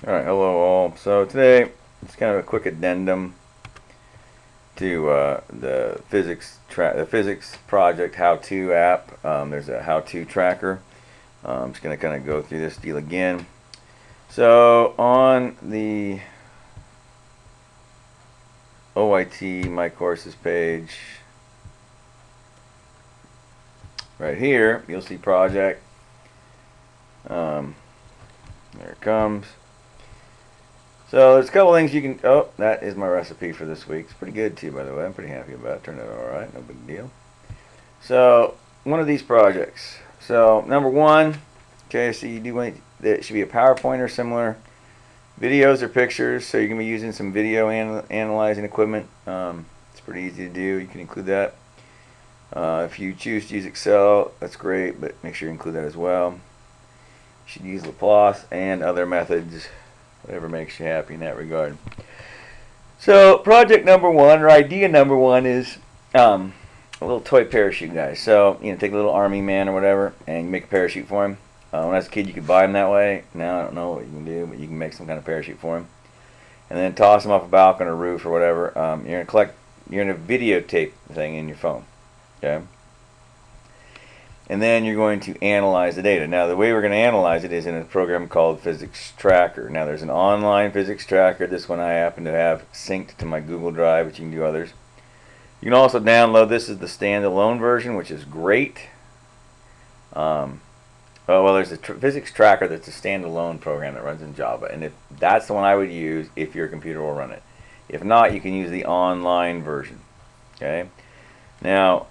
Alright, hello all. So today, it's kind of a quick addendum to the physics project how-to app. There's a how-to tracker. I'm just going to kind of go through this deal again. So on the OIT My Courses page, right here, you'll see project. There it comes. So there's a couple things you can. Oh, that is my recipe for this week. It's pretty good too, by the way. I'm pretty happy about it. Turned out all right. No big deal. So one of these projects. So number one, okay. So you do want that should be a PowerPoint or similar, videos or pictures. So you're gonna be using some video analyzing equipment. It's pretty easy to do. You can include that. If you choose to use Excel, that's great, but make sure you include that as well. You should use Laplace and other methods. Whatever makes you happy in that regard. So project number one, or idea number one, is a little toy parachute guy. So take a little army man or whatever, and you make a parachute for him. When I was a kid, you could buy him that way. Now I don't know what you can do, but you can make some kind of parachute for him, and then toss him off a balcony or roof or whatever. You're gonna videotape the thing in your phone, okay? And then you're going to analyze the data. Now, the way we're going to analyze it is in a program called Physics Tracker. Now, there's an online Physics Tracker. This one I happen to have synced to my Google Drive, but you can do others. You can also download this as the standalone version, which is great. Well, there's a Physics Tracker that's a standalone program that runs in Java, and that's the one I would use if your computer will run it. If not, you can use the online version. Okay. Now,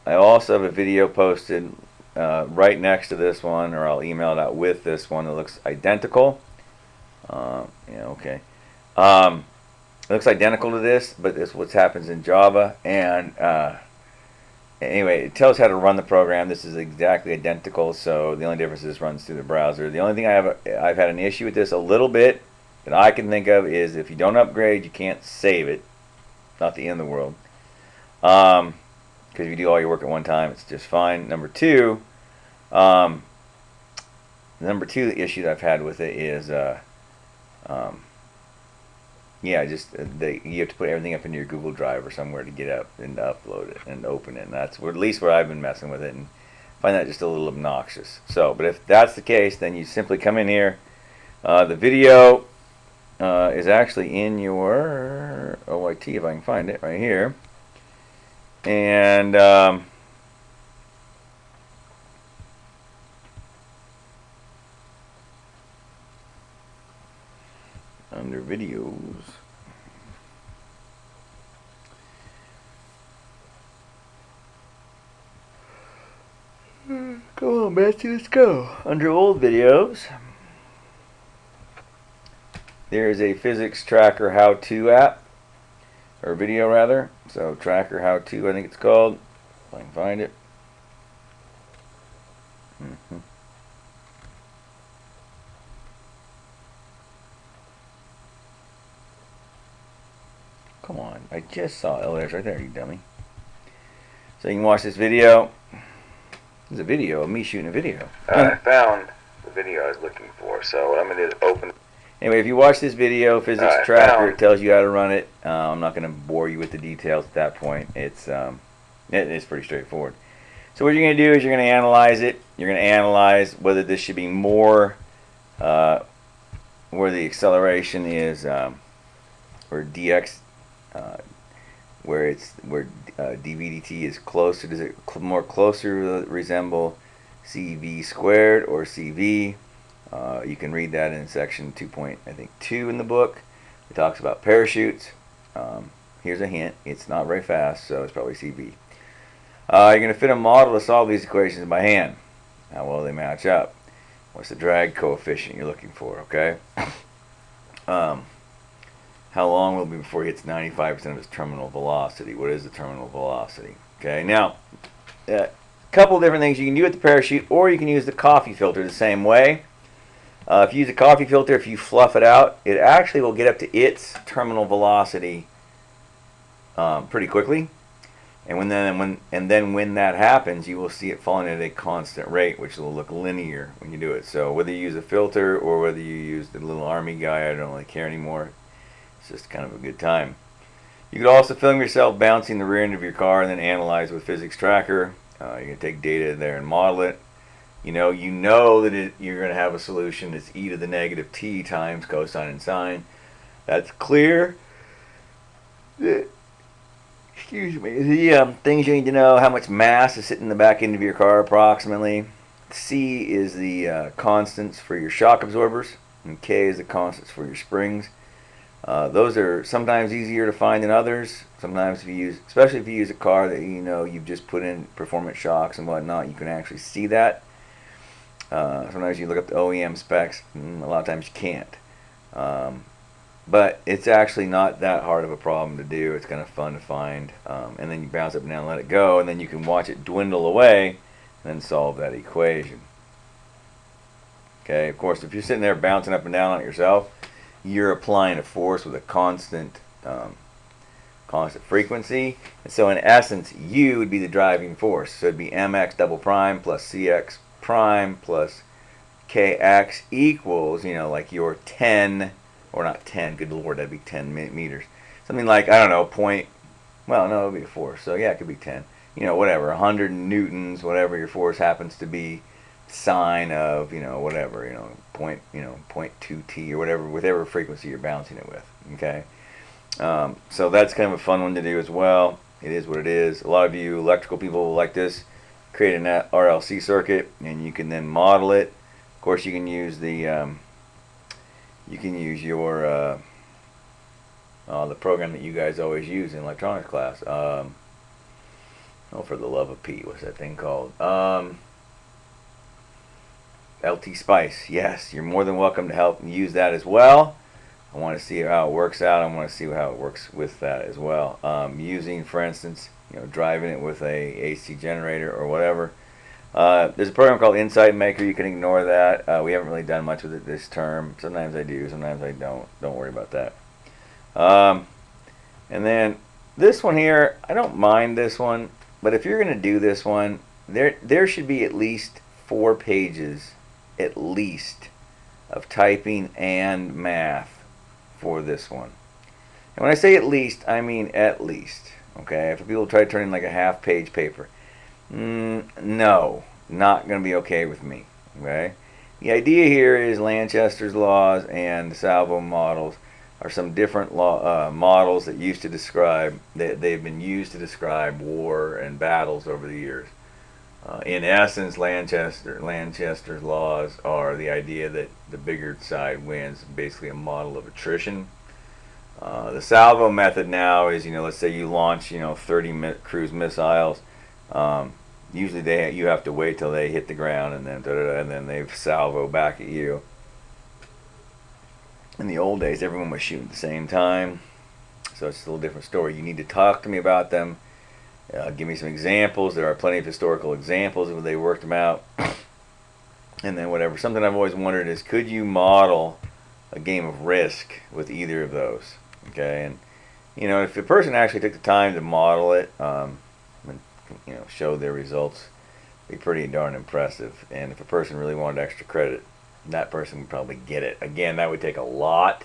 I also have a video posted right next to this one, or I'll email it out with this one that looks identical. Okay. It looks identical to this, but this is what happens in Java. And anyway, it tells how to run the program. This is exactly identical, so the only difference is this runs through the browser. The only thing I've had an issue with this a little bit that I can think of is if you don't upgrade, you can't save it. Not the end of the world. Because if you do all your work at one time, it's just fine. Number two issue that I've had with it is, you have to put everything up into your Google Drive or somewhere to get up and upload it and open it. And that's at least where I've been messing with it, and find that just a little obnoxious. So, but if that's the case, then you simply come in here. The video is actually in your OIT, if I can find it, right here. And under videos, come on, Betsy, let's go. Under old videos, there's a physics tracker how-to app, or video rather. So tracker how-to, I think it's called, if I can find it. Come on, I just saw it. Oh, there's right there, you dummy. So you can watch this video. There's a video of me shooting a video. I found the video I was looking for, so what I'm going to do is open. Anyway, if you watch this video, Physics Tracker, it tells you how to run it. I'm not going to bore you with the details at that point. It is pretty straightforward. So what you're going to do is you're going to analyze it. You're going to analyze whether this should be more, where the acceleration is, or dx, where dvdt is closer. Does it more closer resemble cv squared or cv? You can read that in section 2.2 in the book. It talks about parachutes. Here's a hint. It's not very fast, so it's probably CV. You're going to fit a model to solve these equations by hand. How well they match up. What's the drag coefficient you're looking for, okay? How long will it be before he hits 95% of his terminal velocity? What is the terminal velocity? Okay, now, a couple different things you can do with the parachute, or you can use the coffee filter the same way. If you use a coffee filter, if you fluff it out, it actually will get up to its terminal velocity pretty quickly. And when that happens, you will see it falling at a constant rate, which will look linear when you do it. So whether you use a filter or whether you use the little army guy, I don't really care anymore. It's just kind of a good time. You could also film yourself bouncing the rear end of your car and then analyze with Physics Tracker. You can take data there and model it. You know that you're going to have a solution that's e to the negative t times cosine and sine. That's clear. Excuse me. The things you need to know: how much mass is sitting in the back end of your car approximately. C is the constants for your shock absorbers, and K is the constants for your springs. Those are sometimes easier to find than others. Sometimes especially if you use a car that you've just put in performance shocks and whatnot, you can actually see that. Sometimes you look up the OEM specs, and a lot of times you can't. But it's actually not that hard of a problem to do. It's kind of fun to find. And then you bounce up and down and let it go, and then you can watch it dwindle away and then solve that equation. Okay, of course, if you're sitting there bouncing up and down on it yourself, you're applying a force with a constant frequency. And so in essence, U would be the driving force. So it'd be mx double prime plus cx prime plus kx equals, like your 10, or not 10, good lord, that'd be 10 meters. Something like, I don't know, well, no, it would be a force. So yeah, it could be 10. Whatever, 100 newtons, whatever your force happens to be, sine of, whatever, 0.2t or whatever frequency you're bouncing it with, okay? So that's kind of a fun one to do as well. It is what it is. A lot of you electrical people like this, create an RLC circuit, and you can then model it. Of course, you can use your the program that you guys always use in electronics class. For the love of Pete, what's that thing called? LT Spice. Yes, you're more than welcome to help use that as well. I want to see how it works out. I want to see how it works with that as well. Using, for instance, driving it with a AC generator or whatever. There's a program called Insight Maker. You can ignore that. We haven't really done much with it this term. Sometimes I do, sometimes I don't. Don't worry about that. And then this one here, I don't mind this one, but if you're going to do this one, there should be at least 4 pages, at least, of typing and math for this one. And when I say at least, I mean at least. Okay, if people try to turn in like a half-page paper, no, not going to be okay with me. Okay, the idea here is Lanchester's laws and the Salvo models are some different models that they've been used to describe war and battles over the years. In essence, Lanchester's laws are the idea that the bigger side wins, basically a model of attrition. The Salvo method now is, let's say you launch, 30 cruise missiles. Usually you have to wait till they hit the ground, and then they salvo back at you. In the old days, everyone was shooting at the same time, so it's a little different story. You need to talk to me about them. Give me some examples. There are plenty of historical examples of when they worked them out. And then whatever. Something I've always wondered is, could you model a game of Risk with either of those? Okay, and if the person actually took the time to model it, and show their results, it'd be pretty darn impressive. And if a person really wanted extra credit, that person would probably get it. Again, that would take a lot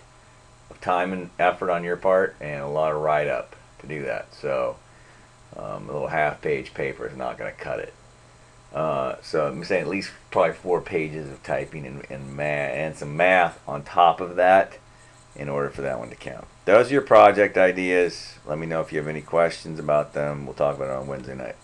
of time and effort on your part, and a lot of write-up to do that. So a little half-page paper is not going to cut it. So I'm saying at least probably 4 pages of typing and some math on top of that in order for that one to count. Those are your project ideas. Let me know if you have any questions about them. We'll talk about it on Wednesday night.